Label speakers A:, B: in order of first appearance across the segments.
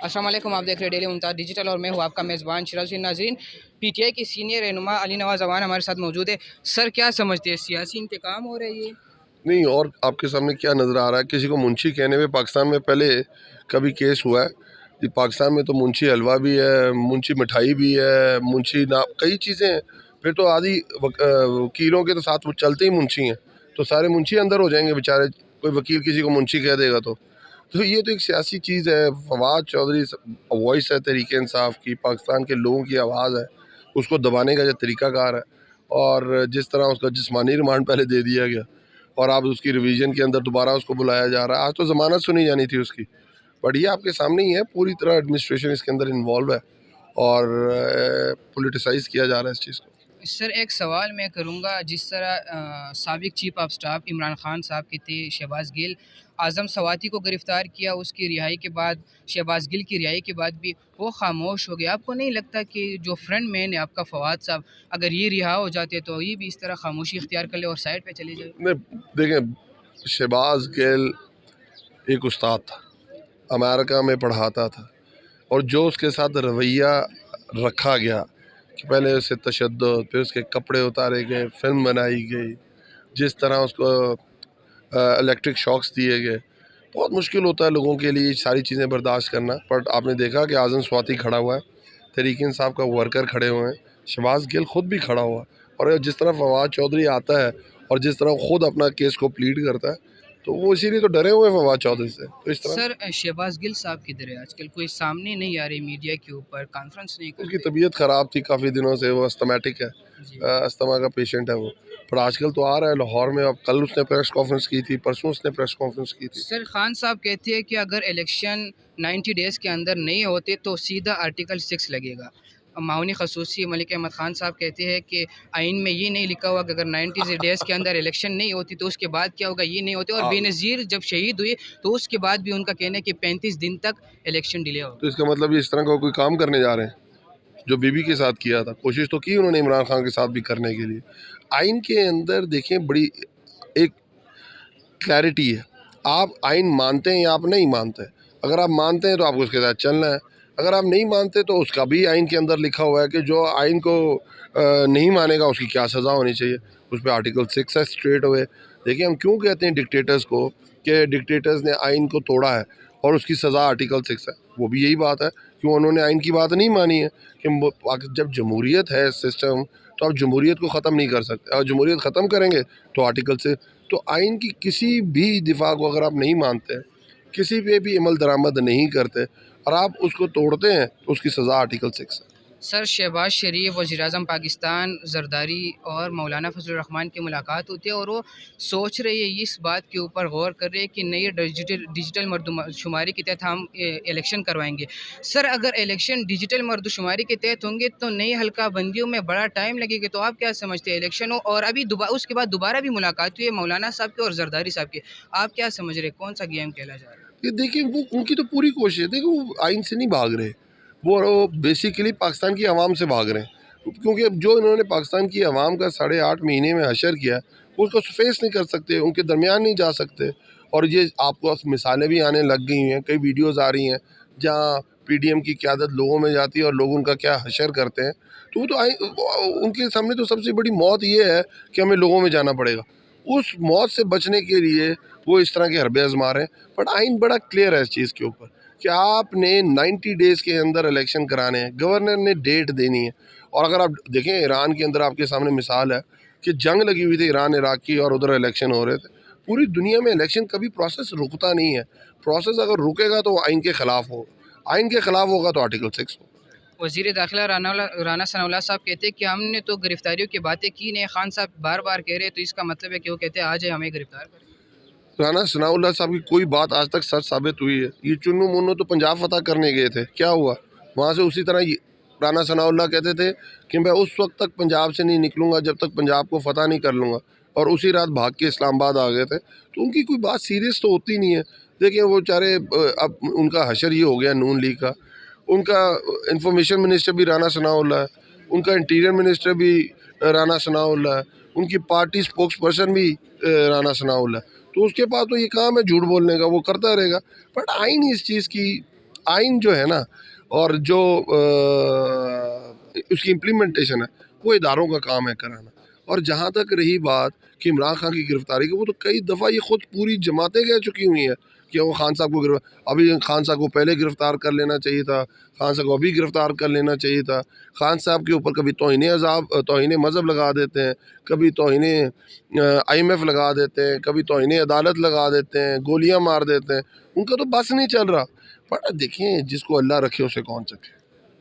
A: अस्सलाम वालेकुम, आप देख रहे हैं डेली मुमताज़ डिजिटल और मैं हूँ आपका मेज़बान शराजुद्दीन। नाज़रीन, पीटीआई की सीनियर रहनुमा अली नवाज़ अवान हमारे साथ मौजूद है। सर, क्या समझते हैं, सियासी इंतकाम हो रही है?
B: नहीं, और आपके सामने क्या नज़र आ रहा है? किसी को मुंशी कहने में पाकिस्तान में पहले कभी केस हुआ है? ये पाकिस्तान में तो मुंशी हलवा भी है, मुंशी मिठाई भी है, मुंशी ना कई चीज़ें हैं। फिर तो आदि वकीलों के तो साथ वो चलते ही मुंशी हैं, तो सारे मुंशी अंदर हो जाएंगे बेचारे। कोई वकील किसी को मुंशी कह देगा तो ये तो एक सियासी चीज़ है। फवाद चौधरी वॉइस है तहरीक इंसाफ की, पाकिस्तान के लोगों की आवाज़ है, उसको दबाने का जो तरीक़ाकार है, और जिस तरह उसका जिस्मानी रिमांड पहले दे दिया गया और अब उसकी रिवीजन के अंदर दोबारा उसको बुलाया जा रहा है। आज तो ज़मानत सुनी जानी थी उसकी, बट ये आपके सामने ही है। पूरी तरह एडमिनिस्ट्रेशन इसके अंदर इन्वॉल्व है और पोलिटिसाइज़ किया जा रहा है इस चीज़ को।
A: सर, एक सवाल मैं करूँगा, जिस तरह साबिक chief of staff Imran Khan साहब के थे शहबाज गिल, आज़म सवाती को गिरफ़्तार किया, उसकी रिहाई के बाद, शहबाज गिल की रिहाई के बाद भी वो खामोश हो गया। आपको नहीं लगता कि जो फ्रंट मैन है आपका फवाद साहब, अगर ये रिहा हो जाते तो ये भी इस तरह खामोशी इख्तियार कर ले और साइड पे चले जाए?
B: नहीं, देखें, शहबाज गिल एक उस्ताद था, अमेरिका में पढ़ाता था, और जो उसके साथ रवैया रखा गया कि पहले उसे तशद्दुद, फिर उसके कपड़े उतारे गए, फिल्म बनाई गई, जिस तरह उसको इलेक्ट्रिक शॉक्स दिए गए, बहुत मुश्किल होता है लोगों के लिए सारी चीज़ें बर्दाश्त करना। बट आपने देखा कि आज़म स्वाति खड़ा हुआ है, तहरीक इंसाफ का वर्कर खड़े हुए हैं, शहबाज गिल खुद भी खड़ा हुआ है, और जिस तरह फवाद चौधरी आता है और जिस तरह खुद अपना केस को प्लीड करता है, तो वो इसीलिए तो डरे हुए हैं फवाद चौधरी से। तो इस तरह
A: सर, शहबाज गिल साहब किधर है आजकल? कोई सामने नहीं आ रही, मीडिया के ऊपर कॉन्फ्रेंस नहीं
B: उसकी
A: करते।
B: तबीयत ख़राब थी काफ़ी दिनों से, वो अस्थमेटिक है,
A: जी।
B: अस्थमा का पेशेंट है वो। पर आजकल तो आ रहा है लाहौर में। अब कल उसने प्रेस कॉन्फ्रेंस की थी, परसों उसने प्रेस कॉन्फ्रेंस की थी।
A: सर, खान साहब कहते हैं कि अगर इलेक्शन 90 डेज़ के अंदर नहीं होते तो सीधा आर्टिकल 6 लगेगा। माउनी खसूसी मलिक अहमद खान साहब कहते हैं कि आइन में ये नहीं लिखा हुआ कि अगर 90 डेज़ के अंदर इलेक्शन नहीं होती तो उसके बाद क्या होगा, ये नहीं होते। और
B: आप
A: बेनज़ीर जब शहीद हुए तो उसके बाद भी उनका कहना है कि 35 दिन तक इलेक्शन डिले
B: तो
A: होगा।
B: इसका मतलब ये इस तरह का कोई काम करने जा रहे हैं जो बीबी के साथ किया था। कोशिश तो की उन्होंने इमरान खान के साथ भी करने के लिए। आइन के अंदर देखें, बड़ी एक क्लैरिटी है। आप आइन मानते हैं या आप नहीं मानते। अगर आप मानते हैं तो आपको उसके साथ चलना है, अगर आप नहीं मानते तो उसका भी आइन के अंदर लिखा हुआ है कि जो आइन को नहीं मानेगा उसकी क्या सज़ा होनी चाहिए। उस पर आर्टिकल 6 है स्ट्रेट हुए। देखिए, हम क्यों कहते हैं डिक्टेटर्स को कि डिक्टेटर्स ने आइन को तोड़ा है और उसकी सज़ा आर्टिकल 6 है। वो भी यही बात है कि उन्होंने आइन की बात नहीं मानी है कि जब जमहूरियत है सिस्टम, तो आप जमहूरियत को ख़त्म नहीं कर सकते। और जमहूरियत ख़त्म करेंगे तो आर्टिकल से, तो आइन की किसी भी दिफा को अगर आप नहीं मानते, किसी पे भी अमल दरामद नहीं करते और आप उसको तोड़ते हैं, तो उसकी सज़ा आर्टिकल 6 है।
A: सर, शहबाज शरीफ, वज़ीर-ए-आज़म पाकिस्तान, ज़रदारी और मौलाना फजल रहमान की मुलाकात होती है और वो सोच रहे हैं, इस बात के ऊपर गौर कर रहे हैं कि नई डिजिटल मर्दशुमारी के तहत हम इलेक्शन करवाएंगे। सर, अगर इलेक्शन डिजिटल मर्दशुमारी के तहत होंगे तो नई हल्का बंदियों में बड़ा टाइम लगेगा। तो आप क्या समझते हैं, इलेक्शन हो और अभी उसके बाद दोबारा भी मुलाकात हुई है मौलाना साहब की और ज़रदारी साहब की, आप क्या समझ रहे हैं, कौन सा गेम खेला जा रहा है?
B: ये देखिए, वो उनकी तो पूरी कोशिश है। देखिए, वो आइन से नहीं भाग रहे, वो बेसिकली पाकिस्तान की आवाम से भाग रहे हैं, क्योंकि अब जो इन्होंने पाकिस्तान की आवाम का 8.5 महीने में हशर किया है, वो उसको फेस नहीं कर सकते, उनके दरमियान नहीं जा सकते। और ये आपको मिसालें भी आने लग गई हैं, कई वीडियोज़ आ रही हैं जहाँ PDM की क़यादत लोगों में जाती है और लोग उनका क्या हशर करते हैं। तो वो तो उनके सामने तो सबसे बड़ी मौत ये है कि हमें लोगों में जाना पड़ेगा। उस मौत से बचने के लिए वो इस तरह के हरबे आज़मा रहे हैं। बट आइन बड़ा क्लियर है इस चीज़ के ऊपर कि आपने 90 डेज़ के अंदर इलेक्शन कराने हैं, गवर्नर ने डेट देनी है। और अगर आप देखें, ईरान के अंदर आपके सामने मिसाल है कि जंग लगी हुई थी ईरान इराक की और उधर इलेक्शन हो रहे थे। पूरी दुनिया में इलेक्शन कभी प्रोसेस रुकता नहीं है। प्रोसेस अगर रुकेगा तो वो आइन के ख़िलाफ़ होगा, आइन के ख़िलाफ़ होगा तो आर्टिकल 6 होगा।
A: वज़ीर दाखिला राना सनाउल्लाह साहब कहते हैं कि हमने तो गिरफ़्तारियों की बातें की नहीं, खान साहब बार बार कह रहे हैं, तो इसका मतलब है कि वो कहते हैं आज हमें गिरफ़्तार करें।
B: राना सनाउल्लाह साहब की कोई बात आज तक सच साबित हुई है? ये चुन्नू मुन्नू तो पंजाब फतह करने गए थे, क्या हुआ वहाँ से? उसी तरह राना सनाउल्लाह कहते थे कि मैं उस वक्त तक पंजाब से नहीं निकलूँगा जब तक पंजाब को फतह नहीं कर लूँगा, और उसी रात भाग के इस्लामाबाद आ गए थे। तो उनकी कोई बात सीरियस तो होती नहीं है। देखिए, वो बेचारे अब उनका हशर ये हो गया नून लीग का। उनका इंफॉर्मेशन मिनिस्टर भी राना सनाउल्लाह है, उनका इंटीरियर मिनिस्टर भी राना सनाउल्लाह है, उनकी पार्टी स्पोक्स पर्सन भी राना सनाउल्लाह है। तो उसके पास तो ये काम है झूठ बोलने का, वो करता रहेगा। बट आइन इस चीज़ की آئین جو ہے نا اور جو اس کی امپلیمنٹیشن ہے وہ اداروں کا کام ہے کرانا. اور جہاں تک رہی بات کہ عمران خان کی گرفتاری کی، وہ تو کئی دفعہ یہ خود پوری جماعتیں کہہ چکی ہوئی ہیں کہ وہ خان صاحب کو ابھی خان صاحب کو پہلے گرفتار کر لینا چاہیے تھا، خان صاحب کو ابھی گرفتار کر لینا چاہیے تھا. خان صاحب کے اوپر کبھی توہین مذہب لگا دیتے ہیں، کبھی توہین IMF لگا دیتے ہیں، کبھی توہین عدالت لگا دیتے ہیں، گولیاں مار دیتے ہیں. ان کا تو بس نہیں چل رہا. پر دیکھیں جس کو اللہ رکھے اسے کون چکے.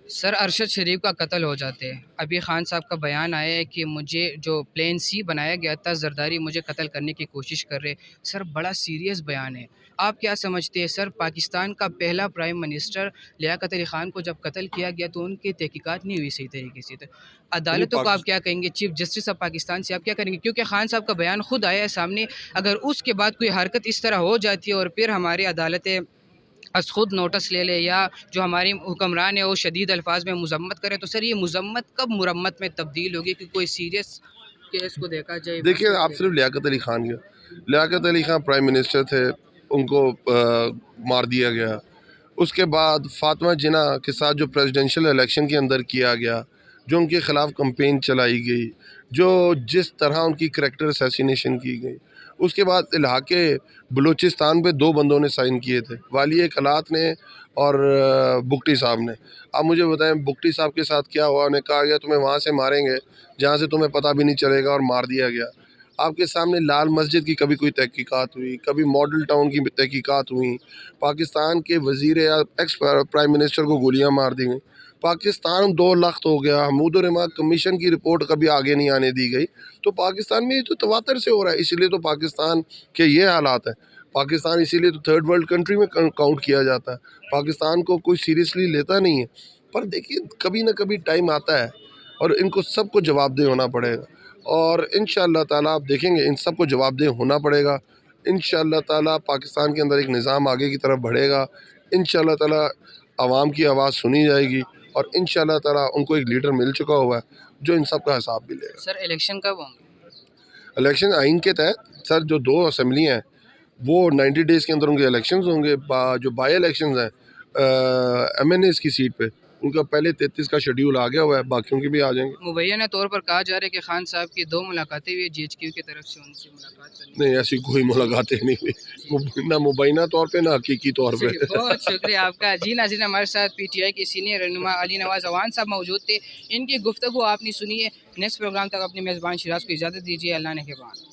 A: سر ارشد شریف کا قتل ہو جاتے ہیں. ابھی خان صاحب کا بیان آیا ہے کہ مجھے جو پلین C بنایا گیا تھا زرداری مجھے قتل کرنے کی کوشش کر رہے. سر بڑا سیریس بیان ہے. آپ کیا سمجھتے ہیں سر پاکستان کا پہلا پرائم منسٹر لیاقت علی خان کو جب قتل کیا گیا تو ان کی تحقیقات نہیں ہوئی صحیح طریقے سے، تو عدالتوں کو آپ کیا کہیں گے؟ چیف جسٹس آف پاکستان سے آپ کیا کریں گے؟ کیونکہ خان صاحب کا بیان خود آیا ہے سامنے. اگر اس کے بعد کوئی حرکت اس طرح ہو جاتی ہے اور پھر ہماری عدالتیں از خود نوٹس لے لے یا جو ہماری حکمران ہے وہ شدید الفاظ میں مذمت کرے، تو سر یہ مذمت کب مرمت میں تبدیل ہوگی کہ کوئی سیریس کیس کو دیکھا جائے؟
B: دیکھیے آپ صرف لیاقت علی خان کے، لیاقت علی خان پرائم منسٹر تھے، ان کو مار دیا گیا. اس کے بعد فاطمہ جناح کے ساتھ جو پریزیڈنشل الیکشن کے اندر کیا گیا، جو ان کے خلاف کمپین چلائی گئی، جو جس طرح ان کی کریکٹر اسیسینیشن کی گئی. اس کے بعد الحاق بلوچستان پہ 2 بندوں نے سائن کیے تھے، والی کلات نے اور بگٹی صاحب نے. آپ مجھے بتائیں بگٹی صاحب کے ساتھ کیا ہوا؟ انہیں کہا گیا تمہیں وہاں سے ماریں گے جہاں سے تمہیں پتہ بھی نہیں چلے گا، اور مار دیا گیا. آپ کے سامنے لال مسجد کی کبھی کوئی تحقیقات ہوئی، کبھی ماڈل ٹاؤن کی تحقیقات ہوئیں، پاکستان کے وزیر یا ایکس پرائم منسٹر کو گولیاں مار دی گئیں، پاکستان 2 لخت ہو گیا، حمود الرحمان کمیشن کی رپورٹ کبھی آگے نہیں آنے دی گئی. تو پاکستان میں یہ تو تواتر سے ہو رہا ہے. اسی لیے تو پاکستان کے یہ حالات ہیں. پاکستان اسی لیے تو 3rd ورلڈ کنٹری میں کاؤنٹ کیا جاتا ہے. پاکستان کو کوئی سیریسلی لیتا نہیں ہے. پر دیکھیے کبھی نہ کبھی ٹائم آتا ہے اور ان کو سب کو جواب دہ ہونا پڑے گا، اور انشاءاللہ تعالیٰ آپ دیکھیں گے ان سب کو جواب دہ ہونا پڑے گا. انشاءاللہ تعالیٰ پاکستان کے اندر ایک نظام آگے کی طرف بڑھے گا. انشاءاللہ تعالیٰ عوام کی آواز سنی جائے گی، اور انشاءاللہ تعالیٰ ان کو ایک لیڈر مل چکا ہوا ہے جو ان سب کا حساب بھی لے گا.
A: سر الیکشن کب ہوں گے؟
B: الیکشن آئین کے تحت سر جو 2 اسمبلیاں ہیں وہ 90 ڈیز کے اندر ان کے الیکشنز ہوں گے. جو بائی الیکشنز ہیں MNAs کی سیٹ پہ ان کا پہلے 33 کا شیڈیول آ گیا ہوا ہے، باقیوں کے بھی آ جائیں گے.
A: مبینہ طور پر کہا جا رہا ہے کہ خان صاحب کی 2 ملاقاتیں ہوئی GHQ کی طرف سے ان سے ملاقات کرنے.
B: نہیں ایسی کوئی ملاقاتیں نہیں ہوئی، نہ مبینہ طور پہ نہ حقیقی طور پہ.
A: بہت شکریہ آپ کا. جی ناظرین، ہمارے ساتھ PTI کے سینئر رہنما علی نواز اعوان صاحب موجود تھے. ان کی گفتگو آپ نے سنی ہے. نیکسٹ پروگرام تک اپنے میزبان شراز کو اجازت دیجیے. اللہ نے کے بعد.